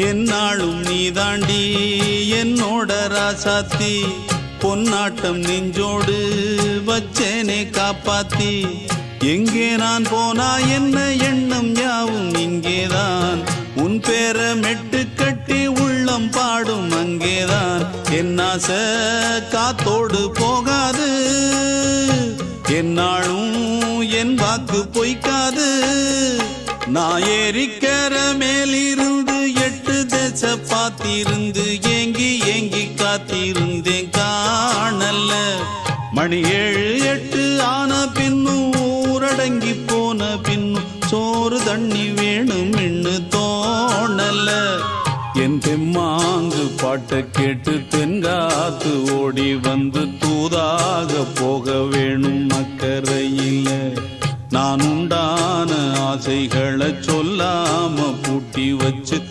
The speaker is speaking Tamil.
என்னாலும் நீதாண்டி என்னோட ராசாத்தி பொன்னாட்டம் நெஞ்சோடு வச்சேனே காப்பாத்தி எங்கே நான் போனா என்ன எண்ணம் யாவும் இங்கேதான் உன் பேர மெட்டு கட்டி உள்ளம் பாடும் அங்கேதான் என் ஆசை காத்தோடு போகாது என்னாலும் என் வாக்கு பொய்க்காது நான் ஏறிக்கிற மேலிருந்து 8 தேச பார்த்திருந்து ஏங்கி ஏங்கி காத்திருந்தேன் காணல்ல மணி 7 8 ஆன பின்னும் ஊரடங்கி போன பின்னும் சோறு தண்ணி வேணும் என்று தோணல என் தெம்மாங்கு பாட்டை கேட்டு தென்காத்து ஓடி வந்து தூதாக போக வேணும் அக்கறையில் நான் உண்டான ஆசைகளை சொல்லாம பூட்டி வச்சு